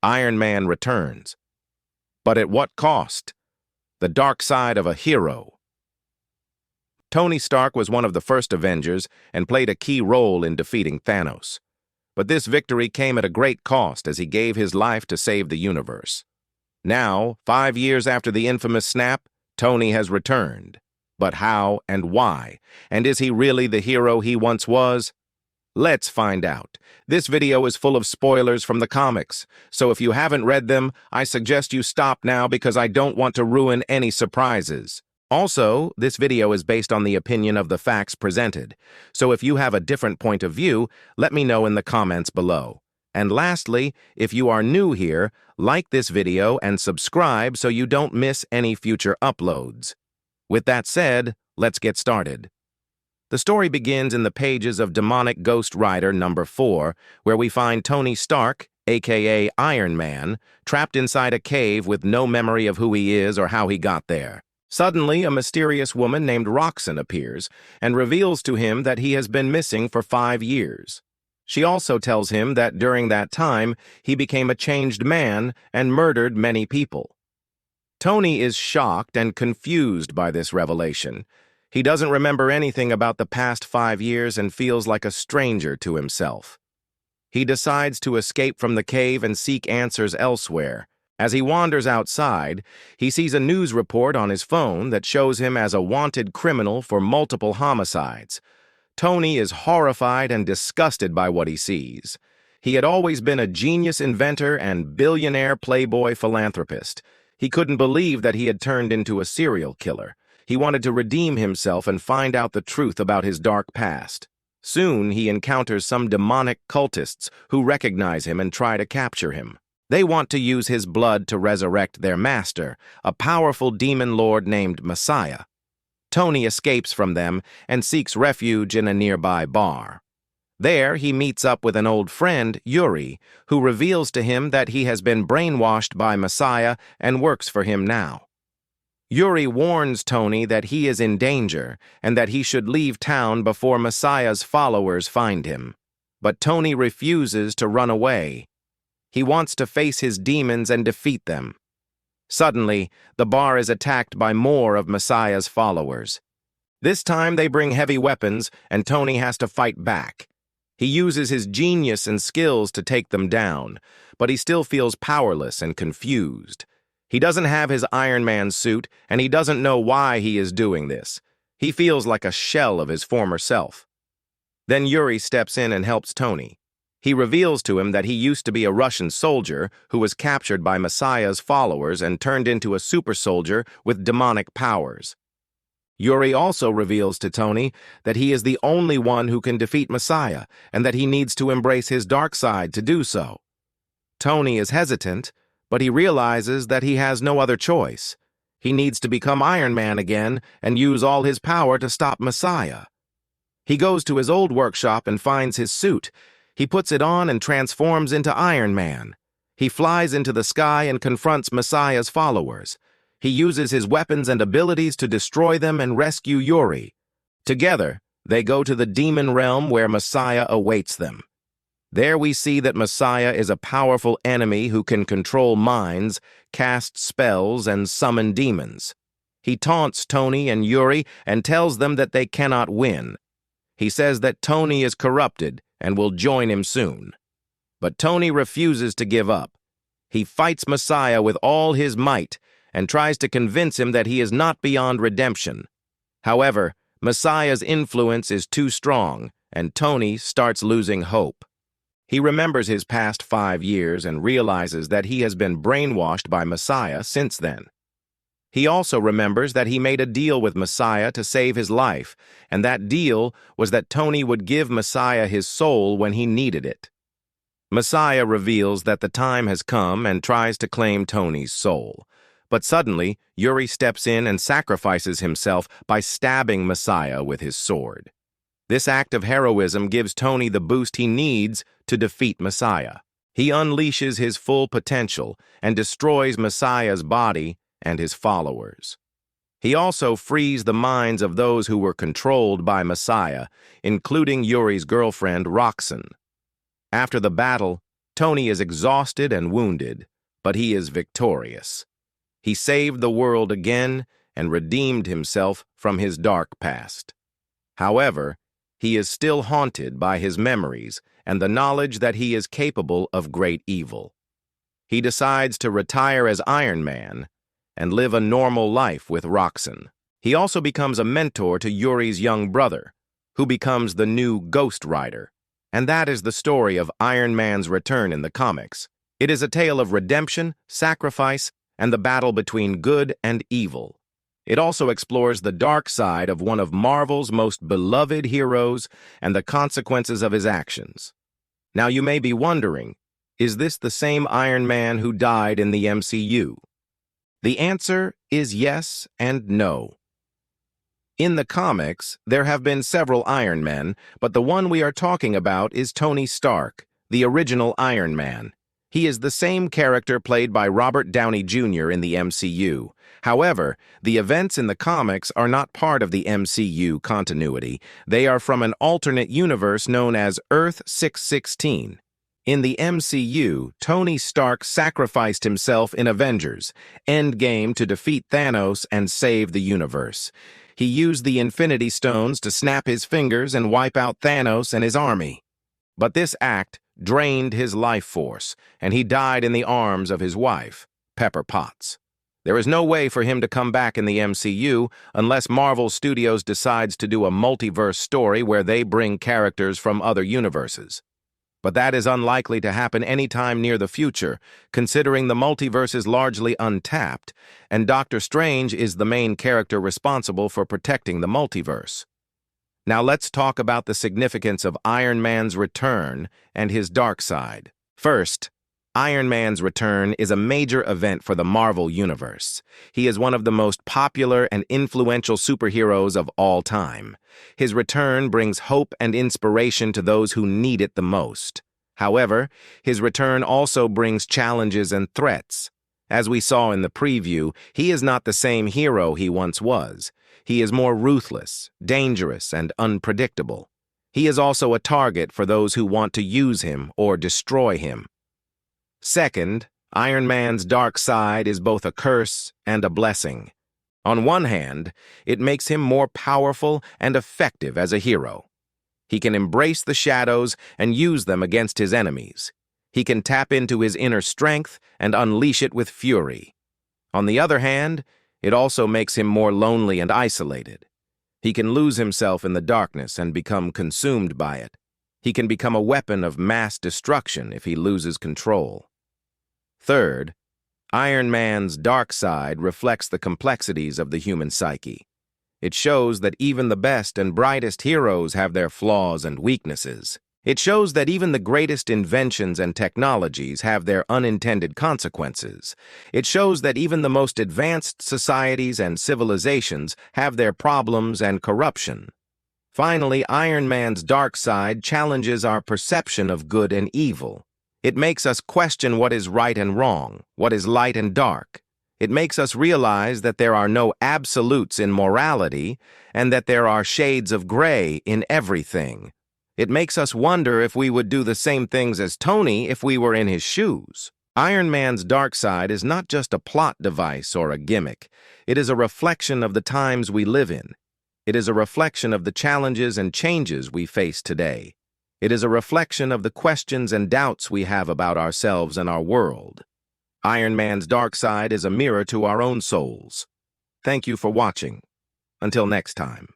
Iron Man returns. But at what cost? The dark side of a hero. Tony Stark was one of the first Avengers and played a key role in defeating Thanos. But this victory came at a great cost as he gave his life to save the universe. Now, 5 years after the infamous snap, Tony has returned. But how and why? And is he really the hero he once was? Let's find out. This video is full of spoilers from the comics, so if you haven't read them, I suggest you stop now because I don't want to ruin any surprises. Also, this video is based on the opinion of the facts presented, so if you have a different point of view, let me know in the comments below. And lastly, if you are new here, like this video and subscribe so you don't miss any future uploads. With that said, let's get started. The story begins in the pages of Demonic Ghost Rider number 4, where we find Tony Stark, aka Iron Man, trapped inside a cave with no memory of who he is or how he got there. Suddenly, a mysterious woman named Roxanne appears and reveals to him that he has been missing for 5 years. She also tells him that during that time, he became a changed man and murdered many people. Tony is shocked and confused by this revelation. He doesn't remember anything about the past 5 years and feels like a stranger to himself. He decides to escape from the cave and seek answers elsewhere. As he wanders outside, he sees a news report on his phone that shows him as a wanted criminal for multiple homicides. Tony is horrified and disgusted by what he sees. He had always been a genius inventor and billionaire playboy philanthropist. He couldn't believe that he had turned into a serial killer. He wanted to redeem himself and find out the truth about his dark past. Soon, he encounters some demonic cultists who recognize him and try to capture him. They want to use his blood to resurrect their master, a powerful demon lord named Messiah. Tony escapes from them and seeks refuge in a nearby bar. There, he meets up with an old friend, Yuri, who reveals to him that he has been brainwashed by Messiah and works for him now. Yuri warns Tony that he is in danger and that he should leave town before Messiah's followers find him. But Tony refuses to run away. He wants to face his demons and defeat them. Suddenly, the bar is attacked by more of Messiah's followers. This time they bring heavy weapons and Tony has to fight back. He uses his genius and skills to take them down, but he still feels powerless and confused. He doesn't have his Iron Man suit, and he doesn't know why he is doing this. He feels like a shell of his former self. Then Yuri steps in and helps Tony. He reveals to him that he used to be a Russian soldier who was captured by Messiah's followers and turned into a super soldier with demonic powers. Yuri also reveals to Tony that he is the only one who can defeat Messiah and that he needs to embrace his dark side to do so. Tony is hesitant, but he realizes that he has no other choice. He needs to become Iron Man again and use all his power to stop Messiah. He goes to his old workshop and finds his suit. He puts it on and transforms into Iron Man. He flies into the sky and confronts Messiah's followers. He uses his weapons and abilities to destroy them and rescue Yuri. Together, they go to the demon realm where Messiah awaits them. There we see that Messiah is a powerful enemy who can control minds, cast spells, and summon demons. He taunts Tony and Yuri and tells them that they cannot win. He says that Tony is corrupted and will join him soon. But Tony refuses to give up. He fights Messiah with all his might and tries to convince him that he is not beyond redemption. However, Messiah's influence is too strong, and Tony starts losing hope. He remembers his past 5 years and realizes that he has been brainwashed by Messiah since then. He also remembers that he made a deal with Messiah to save his life, and that deal was that Tony would give Messiah his soul when he needed it. Messiah reveals that the time has come and tries to claim Tony's soul. But suddenly, Yuri steps in and sacrifices himself by stabbing Messiah with his sword. This act of heroism gives Tony the boost he needs to defeat Messiah. He unleashes his full potential and destroys Messiah's body and his followers. He also frees the minds of those who were controlled by Messiah, including Yuri's girlfriend, Roxanne. After the battle, Tony is exhausted and wounded, but he is victorious. He saved the world again and redeemed himself from his dark past. However, he is still haunted by his memories and the knowledge that he is capable of great evil. He decides to retire as Iron Man and live a normal life with Roxanne. He also becomes a mentor to Yuri's young brother, who becomes the new Ghost Rider. And that is the story of Iron Man's return in the comics. It is a tale of redemption, sacrifice, and the battle between good and evil. It also explores the dark side of one of Marvel's most beloved heroes and the consequences of his actions. Now you may be wondering, is this the same Iron Man who died in the MCU? The answer is yes and no. In the comics, there have been several Iron Men, but the one we are talking about is Tony Stark, the original Iron Man. He is the same character played by Robert Downey Jr. in the MCU. However, the events in the comics are not part of the MCU continuity. They are from an alternate universe known as Earth 616. In the MCU, Tony Stark sacrificed himself in Avengers Endgame to defeat Thanos and save the universe. He used the Infinity Stones to snap his fingers and wipe out Thanos and his army. But this act drained his life force, and he died in the arms of his wife, Pepper Potts. There is no way for him to come back in the MCU unless Marvel Studios decides to do a multiverse story where they bring characters from other universes. But that is unlikely to happen anytime near the future, considering the multiverse is largely untapped, and Doctor Strange is the main character responsible for protecting the multiverse. Now let's talk about the significance of Iron Man's return and his dark side. First, Iron Man's return is a major event for the Marvel Universe. He is one of the most popular and influential superheroes of all time. His return brings hope and inspiration to those who need it the most. However, his return also brings challenges and threats. As we saw in the preview, he is not the same hero he once was. He is more ruthless, dangerous, and unpredictable. He is also a target for those who want to use him or destroy him. Second, Iron Man's dark side is both a curse and a blessing. On one hand, it makes him more powerful and effective as a hero. He can embrace the shadows and use them against his enemies. He can tap into his inner strength and unleash it with fury. On the other hand, it also makes him more lonely and isolated. He can lose himself in the darkness and become consumed by it. He can become a weapon of mass destruction if he loses control. Third, Iron Man's dark side reflects the complexities of the human psyche. It shows that even the best and brightest heroes have their flaws and weaknesses. It shows that even the greatest inventions and technologies have their unintended consequences. It shows that even the most advanced societies and civilizations have their problems and corruption. Finally, Iron Man's dark side challenges our perception of good and evil. It makes us question what is right and wrong, what is light and dark. It makes us realize that there are no absolutes in morality and that there are shades of gray in everything. It makes us wonder if we would do the same things as Tony if we were in his shoes. Iron Man's dark side is not just a plot device or a gimmick. It is a reflection of the times we live in. It is a reflection of the challenges and changes we face today. It is a reflection of the questions and doubts we have about ourselves and our world. Iron Man's dark side is a mirror to our own souls. Thank you for watching. Until next time.